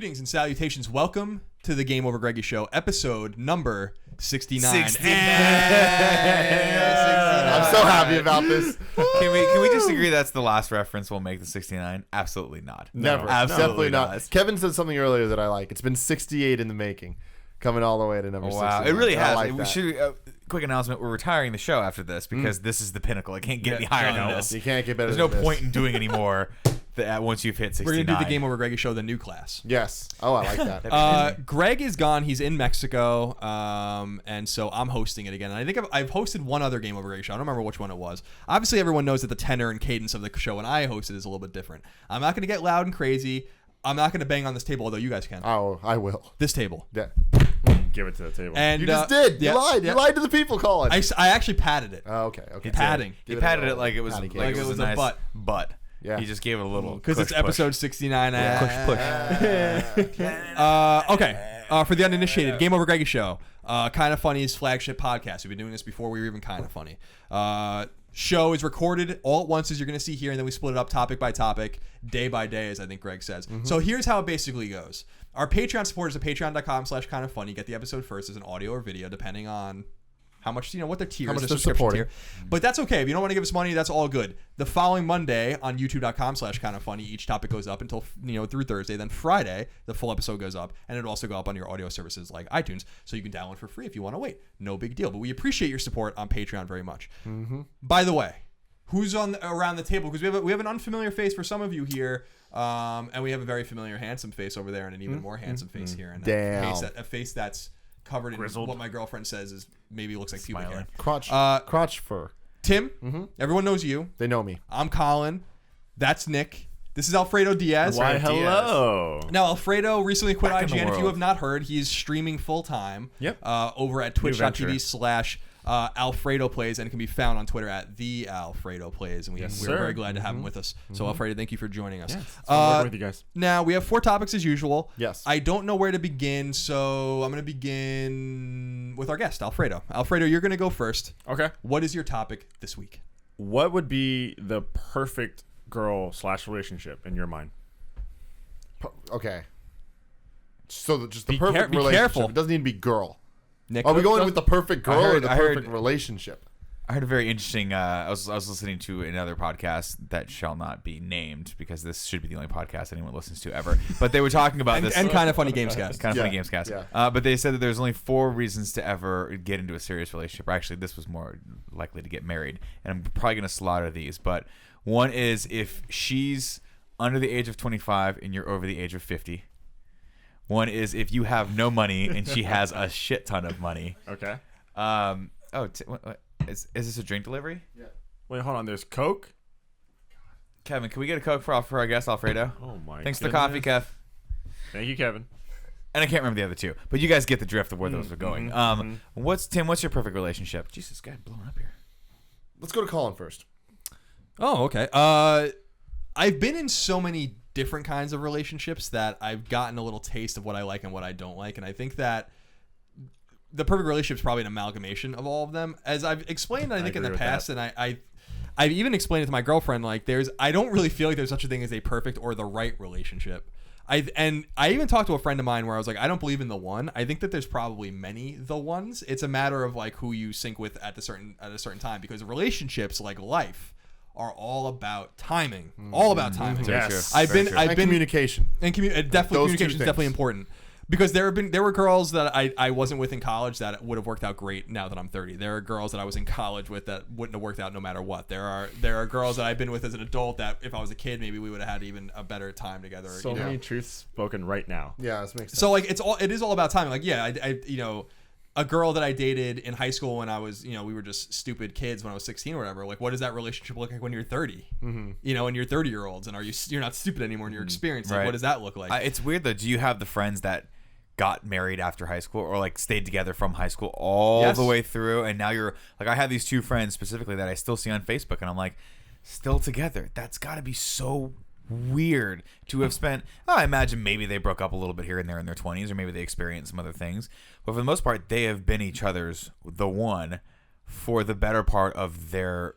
Greetings and salutations. Welcome to the Game Over Greggy Show, episode number 69. 69. I'm so happy about this. Can we just agree that's the last reference we'll make to 69? Absolutely not. Never. Absolutely Definitely not. Kevin said something earlier that I like. It's been 68 in the making, coming all the way to number 69. Wow, it really has. Like we should. Quick announcement: we're retiring the show after this because this is the pinnacle. It can't get any higher than this. You can't get better. There's no than point this. in doing any more. Once you've hit 69, We're going to do the Game Over Greggy Show, the new class. Yes. Oh, I like that. Greg is gone. He's in Mexico, and so I'm hosting it again. And I think I've hosted one other Game Over Greggy Show. I don't remember which one it was. Obviously, everyone knows that the tenor and cadence of the show when I host it is a little bit different. I'm not going to get loud and crazy. I'm not going to bang on this table, although you guys can. Oh, I will. This table. Yeah. Give it to the table. And You just did. yeah, You lied. yeah. You lied to the people, Colin. I actually patted it. Oh, okay. Okay. Padding. he patted it like it was patty cake. like it was a nice butt. Yeah. He just gave it a little Because it's push. episode 69. Push. Okay. For the uninitiated, Game Over Greggy Show. Kind of Funny's flagship podcast. We've been doing this before we were even Kind of Funny. Show is recorded all at once, as you're going to see here, and then we split it up topic by topic, day by day, as I think Greg says. So here's how it basically goes. Our Patreon supporters at patreon.com/kindoffunny get the episode first as an audio or video, depending on how much, what their tiers, How much their they're subscription supporting. tier. But that's okay. If you don't want to give us money, that's all good. The following Monday on youtube.com/kindoffunny, each topic goes up until, through Thursday. Then Friday, the full episode goes up, and it'll also go up on your audio services like iTunes, so you can download for free if you want to wait. No big deal. But we appreciate your support on Patreon very much. By the way, who's around the table? Because we have an unfamiliar face for some of you here, and we have a very familiar, handsome face over there, and an even more handsome face here, and Damn. a face that's covered in Grizzled. what my girlfriend says is maybe looks like pubic hair. Crotch fur. Tim, everyone knows you. They know me. I'm Colin. That's Nick. This is Alfredo Diaz. Why, hello. Now, Alfredo recently quit Back in the IGN. If you world. have not heard, he is streaming full time. Yep. Over at twitch.tv/Alfredo Plays, and it can be found on Twitter at the Alfredo Plays. And we're sir. very glad to have him with us. So, Alfredo, thank you for joining us. Yeah, it's fun working with you guys. Now, we have 4 topics as usual. Yes. I don't know where to begin, so I'm going to begin with our guest, Alfredo. Alfredo, you're going to go first. Okay. What is your topic this week? What would be the perfect girl/relationship in your mind? Okay. So just the Be perfect be relationship. careful. It doesn't need to be girl. Nick, Are we going with the perfect girl or the I perfect heard- relationship? I heard a very interesting. I was listening to another podcast that shall not be named because this should be the only podcast anyone listens to ever. But they were talking about this and Kind of Funny Gamescast. kind of funny Yeah, gamescast. yeah. But they said that there's only 4 reasons to ever get into a serious relationship. Or actually, this was more likely to get married. And I'm probably going to slaughter these. But one is if she's under the age of 25 and you're over the age of 50. One is if you have no money and she has a shit ton of money. Okay. What, is this a drink delivery? Wait, hold on. There's Coke? Kevin, can we get a Coke for our guest, Alfredo? Oh, my Thanks for the coffee, Kev. Thank you, Kevin. And I can't remember the other 2, but you guys get the drift of where those are going. What's your perfect relationship? Jesus, God, blowing up here. Let's go to Colin first. Oh, okay. I've been in so many different kinds of relationships that I've gotten a little taste of what I like and what I don't like, and I think that the perfect relationship is probably an amalgamation of all of them. As I've explained, I think in the agree with past, and I've even explained it to my girlfriend, like I don't really feel like there's such a thing as a perfect or the right relationship. I even talked to a friend of mine where I was like, I don't believe in the one. I think that there's probably many the ones. It's a matter of like who you sync with at a certain time, because relationships, like life, are all about timing. All about timing. Yes. I've been Communication. and definitely Those two communication is things. definitely important, because there were girls that I wasn't with in college that would have worked out great now that I'm 30. There are girls that I was in college with that wouldn't have worked out no matter what. There are girls that I've been with as an adult that if I was a kid maybe we would have had even a better time together. So many truths spoken right now. Yeah, this makes sense. So like it is all about timing. Like yeah, I a girl that I dated in high school when I was, we were just stupid kids when I was 16 or whatever. Like, what does that relationship look like when you're 30? And you're 30-year-olds, and you're not stupid anymore and you're experienced. Like, Right. what does that look like? It's weird though. Do you have the friends that got married after high school or like stayed together from high school all Yes. the way through, and now you're like, I have these 2 friends specifically that I still see on Facebook, and I'm like, still together? That's got to be so weird to have spent. I imagine maybe they broke up a little bit here and there in their 20s, or maybe they experienced some other things, but for the most part they have been each other's the one for the better part of their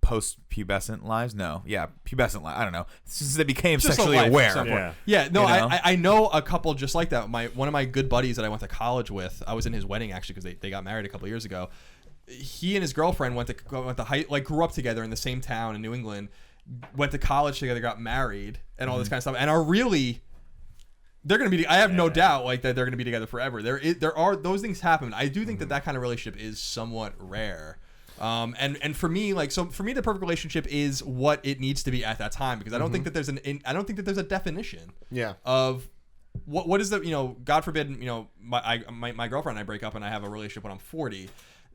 post-pubescent lives. No, yeah, pubescent lives. I don't know. Since they became Just a sexually life aware. at some point. Yeah. Yeah, no, You know? I know a couple just like that. One of my good buddies that I went to college with, I was in his wedding actually because they got married a couple of years ago. He and his girlfriend went to grew up together in the same town in New England, went to college together, got married, and all this kind of stuff, and are really. They're gonna be. I have no doubt, like that they're gonna be together forever. There are those things happen. I do think that kind of relationship is somewhat rare. And for me, the perfect relationship is what it needs to be at that time because I don't think that there's a definition. Yeah. Of what is the God forbid my girlfriend and I break up and I have a relationship when I'm 40.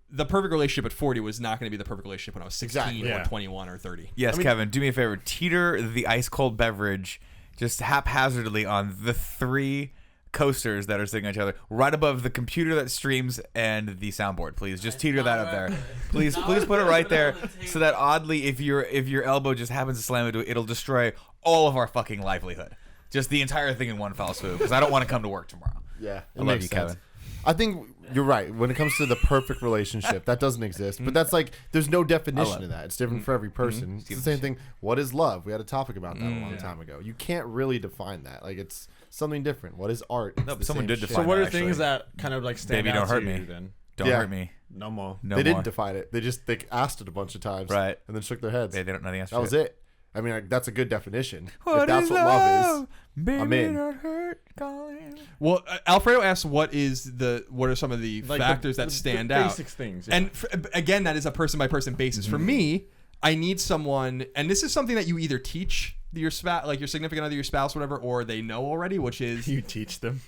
The perfect relationship at 40 was not going to be the perfect relationship when I was 16 Exactly. or Yeah. 21 or 30. Yes, Kevin, do me a favor. Teeter the ice cold beverage just haphazardly on the 3 coasters that are sitting on each other, right above the computer that streams and the soundboard. Please, just teeter that up there. Please put it right there, so that oddly, if your elbow just happens to slam into it, it'll destroy all of our fucking livelihood. Just the entire thing in one fell swoop. Because I don't want to come to work tomorrow. Yeah, I love you, Kevin. I think you're right. When it comes to the perfect relationship, that doesn't exist. But that's like, there's no definition of that. It's different for every person. It's the same thing. What is love? We had a topic about that a long time ago. You can't really define that. Like, it's something different. What is art? It's No, the someone same did shit. define So what are actually. things that kind of like stand Baby, out don't hurt to me. you then? Don't Yeah. hurt me. No more. No They more. didn't define it. They asked it a bunch of times. Right. And then shook their heads. They don't know the answer. That was it. I mean, like, that's a good definition. What if that's is what love is, Baby, I'm in. don't hurt, Colin. Well, Alfredo asked what are some of the Like factors the that stand out. Basic things. Yeah. And again, that is a person by person basis. For me, I need someone, and this is something that you either teach your spouse, like your significant other, your spouse, whatever, or they know already, which is you teach them.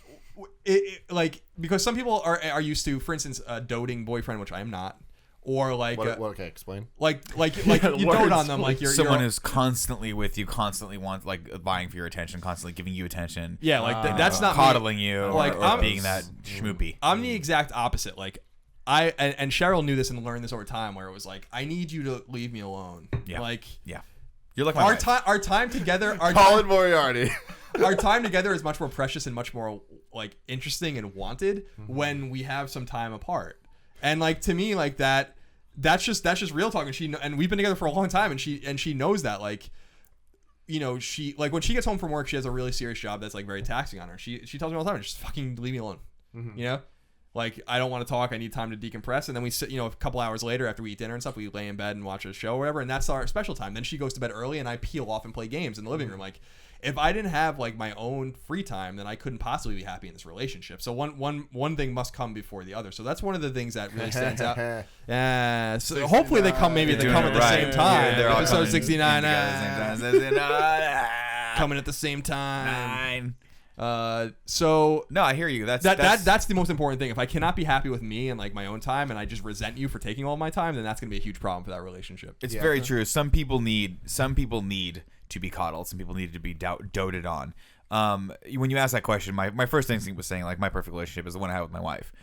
because some people are used to, for instance, a doting boyfriend, which I am not, or like okay, explain. like you dote on them, like you're Someone who's constantly with you, constantly wants, like, vying for your attention, constantly giving you attention. yeah, like that's not me. coddling you, Like, or I'm- being that schmoopy. I'm the exact opposite. Like and Cheryl knew this and learned this over time, where it was like, I need you to leave me alone. Yeah. Like Yeah, you're like my wife. our time together, Colin Moriarty. our time together is much more precious and much more like interesting and wanted when we have some time apart. And like, to me, like that's just real talk. And we've been together for a long time, and she knows that, like, she, like, when she gets home from work, she has a really serious job that's like very taxing on her. She tells me all the time, just fucking leave me alone. Like, I don't want to talk. I need time to decompress. And then we sit, a couple hours later after we eat dinner and stuff, we lay in bed and watch a show or whatever. And that's our special time. Then she goes to bed early and I peel off and play games in the living room. Like, if I didn't have like my own free time, then I couldn't possibly be happy in this relationship. So one thing must come before the other. So that's one of the things that really stands out. Yeah. So hopefully they come at the same time. They're all Episode coming 69. together at the same time. Coming at the same time. 9. So No, I hear you. That's that's the most important thing. If I cannot be happy with me and like my own time, and I just resent you for taking all my time, then that's gonna be a huge problem for that relationship. It's very true. Some people need to be coddled. Some people need to be doted on. When you ask that question, my first instinct was saying, like, my perfect relationship is the one I have with my wife.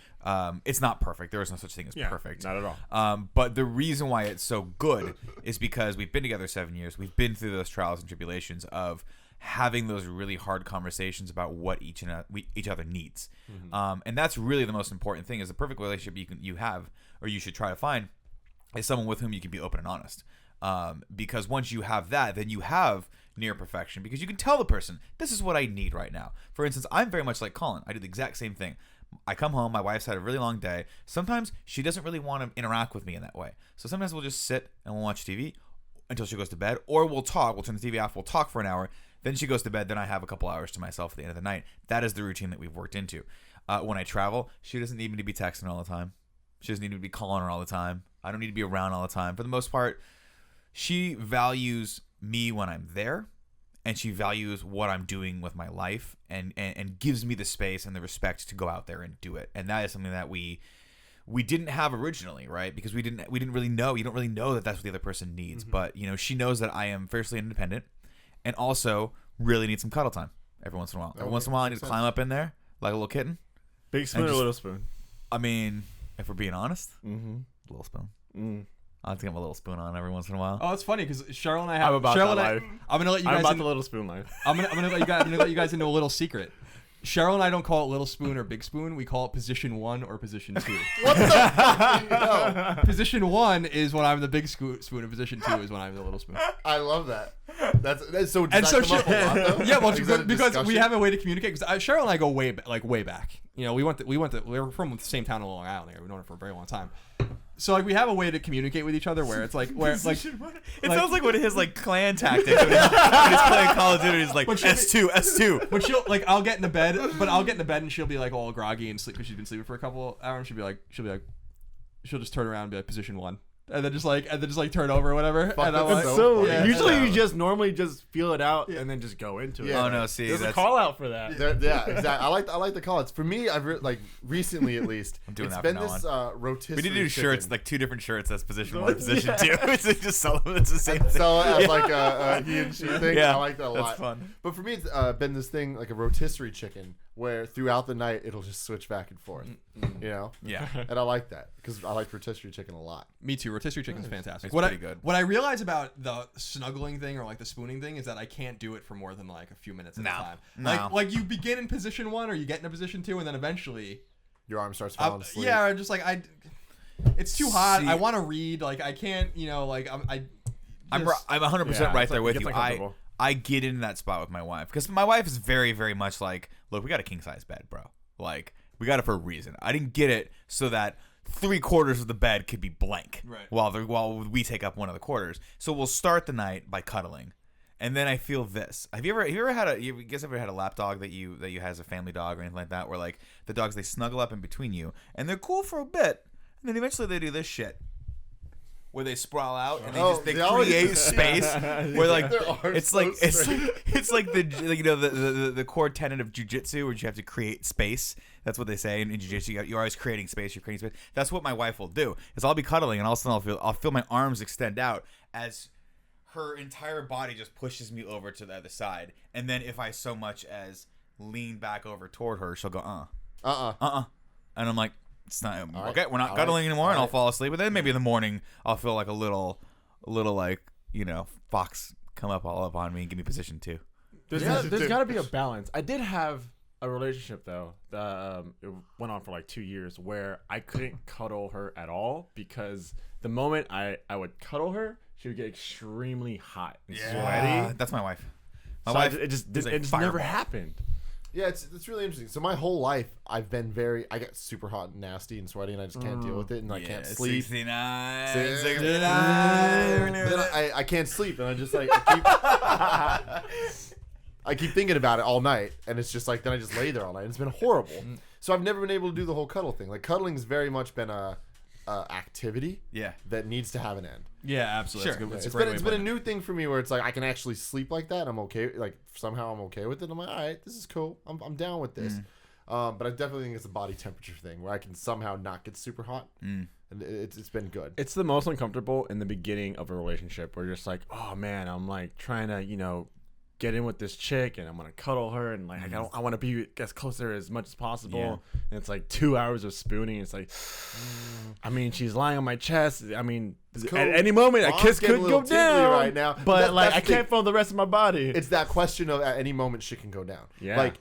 It's not perfect. There is no such thing as perfect. Not at all. But the reason why it's so good is because we've been together 7 years. We've been through those trials and tribulations of having those really hard conversations about what each other needs. And that's really the most important thing. Is the perfect relationship you have, or you should try to find, is someone with whom you can be open and honest. Because once you have that, then you have near perfection, because you can tell the person, this is what I need right now. For instance, I'm very much like Colin. I do the exact same thing. I come home, my wife's had a really long day. Sometimes she doesn't really want to interact with me in that way. So sometimes we'll just sit and we'll watch TV until she goes to bed, or we'll talk. We'll turn the TV off. We'll talk for an hour. Then she goes to bed. Then I have a couple hours to myself at the end of the night. That is the routine that we've worked into. When I travel, she doesn't need me to be texting all the time. She doesn't need me to be calling her all the time. I don't need to be around all the time. For the most part, she values me when I'm there, and she values what I'm doing with my life, and gives me the space and the respect to go out there and do it. And that is something that we didn't have originally, right? Because we didn't really know. You don't really know that that's what the other person needs. But she knows that I am fiercely independent, and also really need some cuddle time every once in a while. Every once in a while, I need to climb up in there like a little kitten. Big spoon or little spoon? I mean, if we're being honest, little spoon. I have to get my little spoon on every once in a while. Oh, it's funny because Cheryl and I I'm about that life. I'm gonna let you I'm guys. about the little spoon life. I'm gonna let you guys into a little secret. Cheryl and I don't call it little spoon or big spoon. We call it position 1 or position 2. What the fuck? No. Position 1 is when I'm the big spoon, and position 2 is when I'm the little spoon. I love that. That's so. Does And that so come up a lot, though? yeah, well, Is that a because we discussion? have a way to communicate. Because Cheryl and I go way back. We were from the same town in Long Island. We've known her for a very long time. So like we have a way to communicate with each other where it's like it sounds like one of his like clan tactics when he's playing Call of Duty. He's like S2. But she'll like I'll get into bed and she'll be like all groggy and sleep because she's been sleeping for a couple hours. She'll just turn around and be like position 1. And then just turn over or whatever. Fuck, and I'm that's like, so yeah, usually you just normally just feel it out and then just go into it. Yeah. Oh no, see, There's a that's call out for that. Yeah, exactly. I like the call outs. For me, I've recently at least. I'm doing it's that been from now this rotisserie. we need to do chicken. shirts, like 2 different shirts. That's position 1, position 2. It's just sell them. It's the same thing. So as like a he and she thing. Yeah, I like that a lot. that's fun. But for me, it's been this thing like a rotisserie chicken where throughout the night it'll just switch back and forth. You know? Yeah. And I like that because I like rotisserie chicken a lot. me too. Rotisserie chicken's fantastic. It's What pretty good. What I realize about the snuggling thing or like the spooning thing is that I can't do it for more than like a few minutes at a time. No. Like you begin in position 1 or you get into position 2 and then eventually Your arm starts falling asleep. yeah, or just like it's too hot. See- I want to read. Like I can't. Like I'm 100% right there with you. uncomfortable. I get into that spot with my wife because my wife is very, very much like, look, we got a king size bed, bro. Like we got it for a reason. I didn't get it so that 3/4 of the bed could be blank, Right. while we take up one of the quarters. So we'll start the night by cuddling, and then I feel this. Have you ever had you guys ever had a lap dog that you has a family dog or anything like that, where like the dogs they snuggle up in between you and they're cool for a bit, and then eventually they do this shit. Where they sprawl out and they create space where like it's like the core tenet of jiu-jitsu where you have to create space. That's what they say in jiu-jitsu. You're always creating space. You're creating space. That's what my wife will do. Is I'll be cuddling and all of a sudden I'll feel my arms extend out as her entire body just pushes me over to the other side. And then if I so much as lean back over toward her, she'll go and I'm like, it's not okay. We're not cuddling anymore, and I'll fall asleep. But then maybe in the morning, I'll feel like a little like fox come all up on me and give me position 2. There's got to be a balance. I did have a relationship though that it went on for like 2 years where I couldn't cuddle her at all because the moment I would cuddle her, she would get extremely hot and sweaty. That's my wife. My wife. It just never happened. Yeah, it's really interesting. So my whole life, I get super hot and nasty and sweaty, and I just can't deal with it, and I can't sleep. 69. Then I can't sleep, and I just like I keep thinking about it all night, and it's just like then I just lay there all night. And it's been horrible. So I've never been able to do the whole cuddle thing. Like cuddling's very much been a activity that needs to have an end. Yeah, absolutely. Sure. It's been a new thing for me where it's like I can actually sleep like that. I'm okay. Like somehow I'm okay with it. I'm like, all right, this is cool. I'm down with this. But I definitely think it's a body temperature thing where I can somehow not get super hot, and it's been good. It's the most uncomfortable in the beginning of a relationship where you're just like, oh man, I'm like trying to get in with this chick and I'm gonna cuddle her and like I want to be as close to her as much as possible. And it's like 2 hours of spooning. It's like, I mean, she's lying on my chest. I mean, cool. at any moment a kiss could go down right now. but like I can't feel the rest of my body. It's that question of at any moment shit can go down. Yeah. Like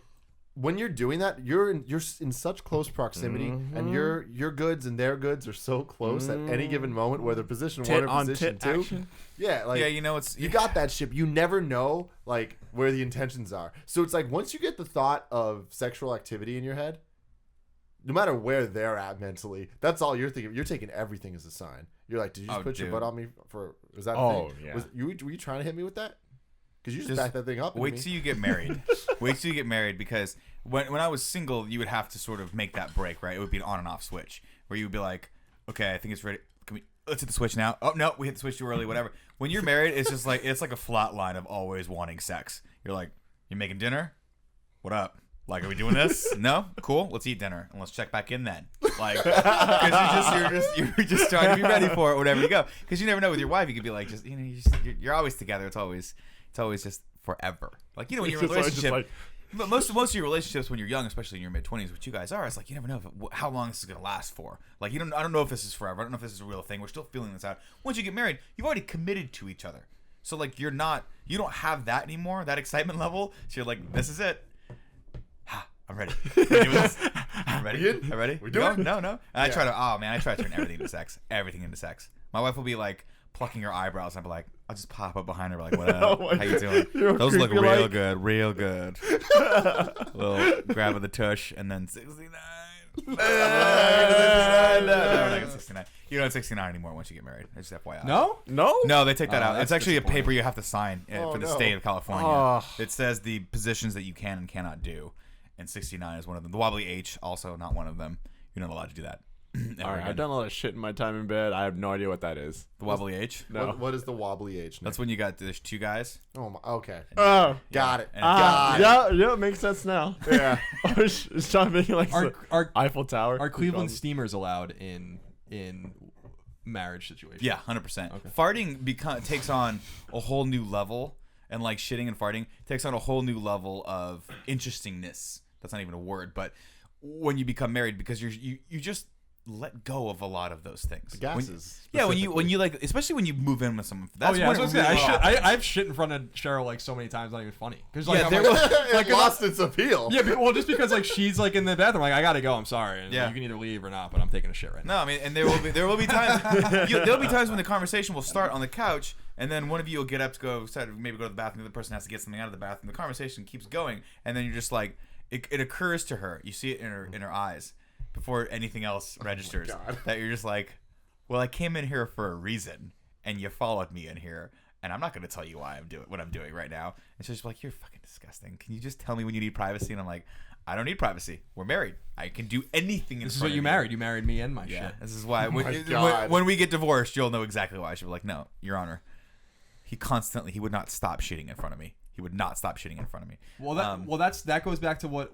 when you're doing that, you're in such close proximity, and your goods and their goods are so close at any given moment, whether position 1 or position 2. Action. Yeah, like you got that ship. You never know like where the intentions are. So it's like once you get the thought of sexual activity in your head, no matter where they're at mentally, that's all you're thinking. You're taking everything as a sign. You're like, did you just put your butt on me for? Was that? Oh, thing? yeah. Were you trying to hit me with that? Because you just back that thing up. Wait till you get married. Wait till you get married because when I was single, you would have to sort of make that break, right? It would be an on and off switch where you would be like, okay, I think it's ready. Let's hit the switch now. Oh no, we hit the switch too early. Whatever. When you're married, it's just like it's like a flat line of always wanting sex. You're like, you making dinner? What up? Like, are we doing this? No? Cool. Let's eat dinner and let's check back in then. Like, because you're just trying to be ready for it, whatever you go. Because you never know with your wife, you could be like, just you're always together. It's always just forever. Like when you're in a relationship. But most of your relationships when you're young, especially in your mid-20s, which you guys are, it's like you never know how long this is gonna last for. Like I don't know if this is forever. I don't know if this is a real thing. We're still feeling this out. Once you get married, you've already committed to each other. So like you don't have that anymore, that excitement level. So you're like, this is it. I'm ready. We're doing this. I'm ready. I'm ready. We doing it? No. And I try to turn everything into sex. Everything into sex. My wife will be like plucking her eyebrows. I'll be like, I'll just pop up behind her like, what up? How you doing? Those look real good. Real good. Little grab of the tush and then 69. No, we're not at 69. You don't have 69 anymore once you get married. Just FYI. No, They take that out. that's It's actually a disappointing. paper you have to sign for the state of California. Oh. It says the positions that you can and cannot do, and 69 is one of them. The wobbly H, also not one of them. You're not allowed to do that. All right, I've done a lot of shit in my time in bed. I have no idea what that is. The wobbly H? No. What is the wobbly H? That's when you got, there's two guys. Oh, my, okay. Oh. Got it. And- Yeah, makes sense now. Yeah. It's trying making like Are Eiffel Tower. Are Cleveland steamers allowed in marriage situations? Yeah, 100%. Farting takes on a whole new level, and like shitting and farting takes on a whole new level of interestingness. That's not even a word, but when you become married, because you just let go of a lot of those things. The gases. When you like, especially when you move in with someone. That's yeah, when I was it gonna say, really- I've shit in front of Cheryl like so many times, not even funny. Because like, Yeah, I'm there like, was- It lost its appeal. yeah, well, just because like she's like in the bathroom, like I gotta go. I'm sorry. And Yeah. you can either leave or not, but I'm taking a shit right now. No, I mean, and there will be times there'll be times when the conversation will start on the couch, and then one of you will get up to go maybe go to the bathroom. The other person has to get something out of the bathroom. The conversation keeps going, and then you're just like, it occurs to her. You see it in her eyes before anything else registers that you're just like, well, I came in here for a reason, and you followed me in here, and I'm not going to tell you why I'm doing what I'm doing right now. And she's just like, you're fucking disgusting. Can you just tell me when you need privacy? And I'm like, I don't need privacy. We're married. I can do anything. This is what you married. You married me and my shit. This is why God. when we get divorced, you'll know exactly why. She'll be like, no, Your Honor. He would not stop shitting in front of me. He would not stop shitting in front of me. Well, that goes back to what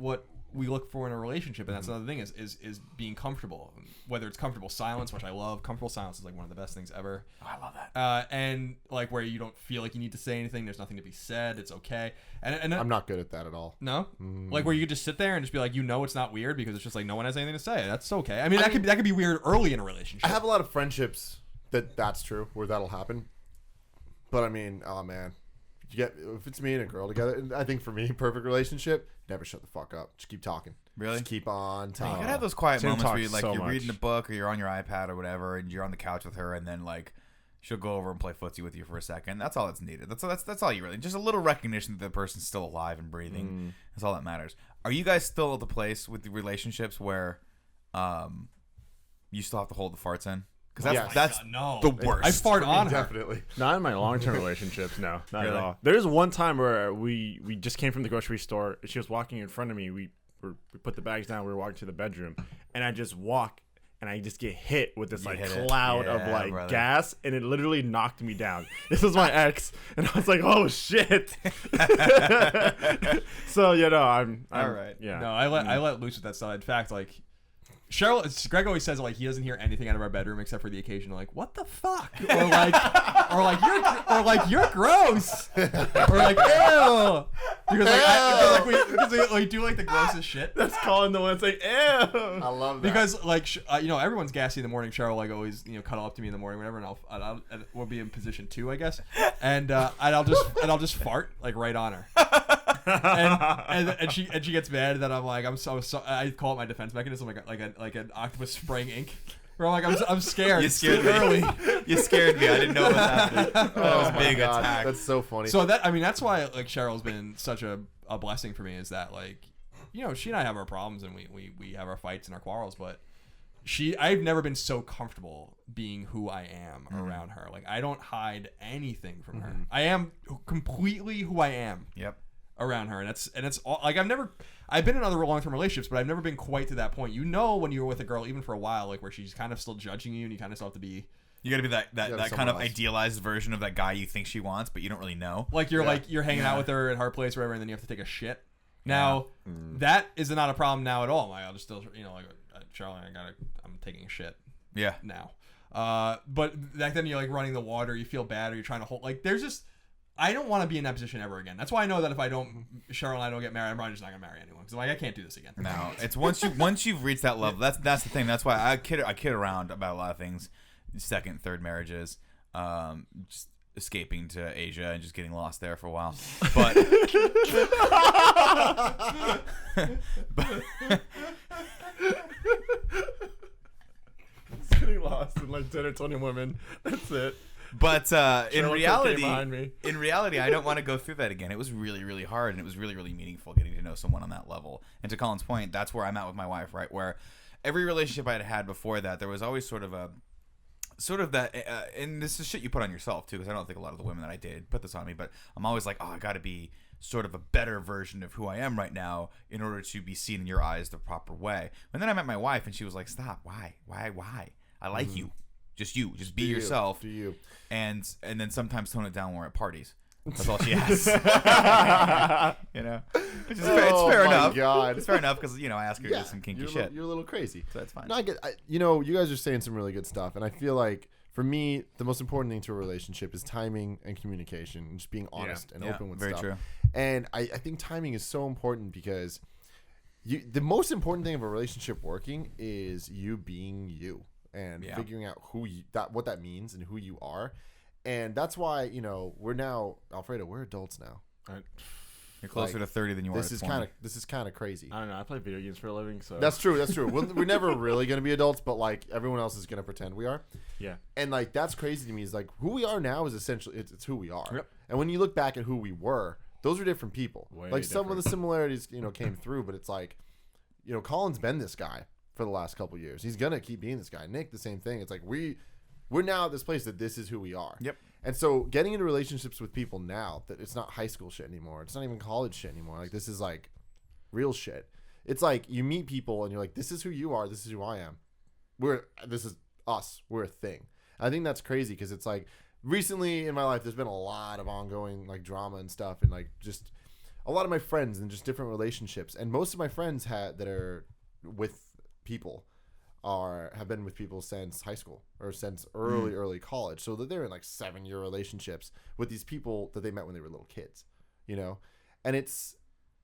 we look for in a relationship, and that's another thing is being comfortable. Whether it's comfortable silence, which I love. Comfortable silence is like one of the best things ever. Oh, I love that. And like where you don't feel like you need to say anything. There's nothing to be said. It's okay. And I'm not good at that at all. no, like where you could just sit there and just be like, it's not weird because it's just like no one has anything to say. That's okay. I mean, that could be weird early in a relationship. I have a lot of friendships that's true where that'll happen. But I mean, oh man, if it's me and a girl together, I think for me, perfect relationship, never shut the fuck up. Just keep talking. Really? Just keep on You talking. gotta have those quiet Tim moments where talks you're so much. reading a book or you're on your iPad or whatever, and you're on the couch with her, and then like she'll go over and play footsie with you for a second. That's all that's needed. That's all you really. Just a little recognition that the person's still alive and breathing. That's all that matters. Are you guys still at the place with the relationships where, you still have to hold the farts in? Because Yes. that's no, the worst. I fart on her. Definitely. Not in my long-term relationships, no, not Really? at all. There's one time where we just came from the grocery store. She was walking in front of me. We put the bags down. We were walking to the bedroom, and I just walk, and I just get hit with this like hit it. cloud of Yeah, like brother. gas, and it literally knocked me down. This was my ex, and I was like, oh shit. So I'm All right. Yeah. No, I let loose with that stuff. In fact, like Greg always says like he doesn't hear anything out of our bedroom except for the occasional like what the fuck or like you're gross or like ew because we do like the grossest shit. That's Colin the one saying, ew. I love that. Because like everyone's gassy in the morning. Cheryl like always cuddle up to me in the morning whatever, and we'll be in position 2 I guess, and I'll just fart like right on her. and she gets mad that I'm like I call it my defense mechanism like an octopus spraying ink. Where I'm like I'm scared. You scared It's me. too early. You scared me. I didn't know what was happening. That was a my big God, attack. that's so funny. So that's why like Cheryl's been such a blessing for me is that like she and I have our problems and we have our fights and our quarrels, but I've never been so comfortable being who I am around her. Like I don't hide anything from her. I am completely who I am. Yep. Around her, and it's all like I've been in other long-term relationships, but I've never been quite to that point. When you're with a girl, even for a while, like where she's kind of still judging you, and you kind of still have to be. You gotta be that kind someone of else. idealized version of that guy you think she wants, but you don't really know. Like you're hanging out with her at her place or whatever, and then you have to take a shit. Now that is not a problem now at all. Like I'll just still Charlie, I'm taking a shit. Yeah. Now, but back then you're like running the water, you feel bad, or you're trying to hold there's just. I don't want to be in that position ever again. That's why I know that if Cheryl and I don't get married, I'm probably just not gonna marry anyone because I'm like I can't do this again. No, it's once you've reached that level. That's the thing. That's why I kid around about a lot of things, second, third marriages. Just escaping to Asia and just getting lost there for a while. But Getting lost in like 10 or 20 women. That's it. But in reality, behind me. I don't want to go through that again. It was really, really hard, and it was really, really meaningful getting to know someone on that level. And to Colin's point, that's where I'm at with my wife, right? Where every relationship I had had before that, there was always sort of that, and this is shit you put on yourself too, because I don't think a lot of the women that I dated put this on me, but I'm always like, oh, I got to be sort of a better version of who I am right now in order to be seen in your eyes the proper way. And then I met my wife, and she was like, stop, why? I like you. Just be yourself. Do you? And then sometimes tone it down when we're at parties. That's all she asks. You know, which is fair. It's fair enough. God. It's fair enough because I ask her to do some kinky shit. You're a little crazy, so that's fine. No, you guys are saying some really good stuff, and I feel like for me, the most important thing to a relationship is timing and communication, and just being honest and open with very stuff. True. And I think timing is so important because the most important thing of a relationship working is you being you and figuring out what that means and who you are. And that's why, we're now, Alfredo, we're adults now. You're closer to 30 than you are to 20. This is kind of crazy. I don't know. I play video games for a living, so That's true. We're never really going to be adults, but like everyone else is going to pretend we are. Yeah. And like that's crazy to me is like who we are now is essentially it's who we are. Yep. And when you look back at who we were, those are different people. Way like some of different. the similarities, came through, but it's like, Colin's been this guy for the last couple of years. He's going to keep being this guy. Nick, the same thing. It's like we're now at this place that this is who we are. Yep. And so getting into relationships with people now that it's not high school shit anymore. It's not even college shit anymore. Like this is like real shit. It's like you meet people and you're like, this is who you are. This is who I am. This is us. We're a thing. I think that's crazy because it's like recently in my life, there's been a lot of ongoing like drama and stuff and like just a lot of my friends and just different relationships. And most of my friends that are with people have been with people since high school or since early college, so that they're in like 7-year relationships with these people that they met when they were little kids, and it's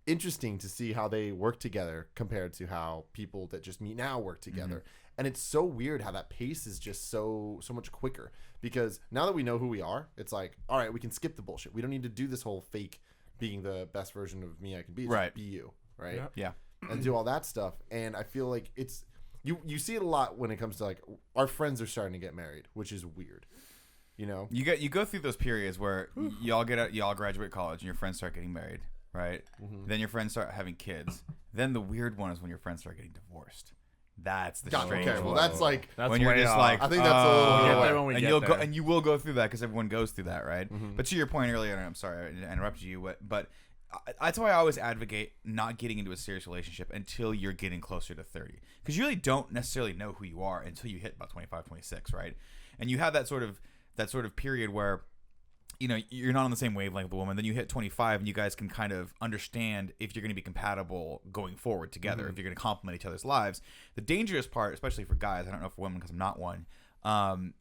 interesting to see how they work together compared to how people that just meet now work together. And it's so weird how that pace is just so much quicker, because now that we know who we are, it's like, all right, we can skip the bullshit. We don't need to do this whole fake being the best version of me I can be. Just right. Be you, right? Yeah. And do all that stuff. And I feel like it's you see it a lot when it comes to like our friends are starting to get married, which is weird. You go through those periods where y'all graduate college and your friends start getting married, right? Mm-hmm. Then your friends start having kids. Then the weird one is when your friends start getting divorced. That's the strange one. Okay, well that's when you're just like, I think that's a little We'll bit get there when we get there. And you will go through that because everyone goes through that, right? Mm-hmm. But to your point earlier, and I'm sorry I interrupted you, but that's why I always advocate not getting into a serious relationship until you're getting closer to 30, because you really don't necessarily know who you are until you hit about 25, 26, right? And you have that sort of period where you're not on the same wavelength with the woman. Then you hit 25 and you guys can kind of understand if you're going to be compatible going forward together, if you're going to complement each other's lives. The dangerous part, especially for guys, I don't know for women because I'm not one,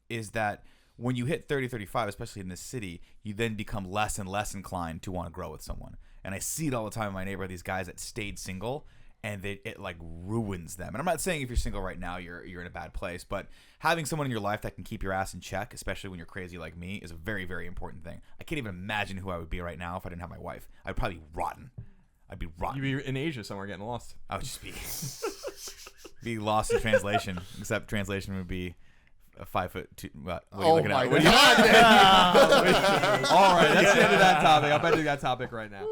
is that when you hit 30, 35, especially in this city, you then become less and less inclined to want to grow with someone. And I see it all the time in my neighborhood, these guys that stayed single, and it like ruins them. And I'm not saying if you're single right now, you're in a bad place, but having someone in your life that can keep your ass in check, especially when you're crazy like me, is a very, very important thing. I can't even imagine who I would be right now if I didn't have my wife. I'd probably be rotten. You'd be in Asia somewhere getting lost. I would just be lost in translation, except translation would be a 5'2". What are you looking at? God! All right, that's the end of that topic. I'll bet you that topic right now.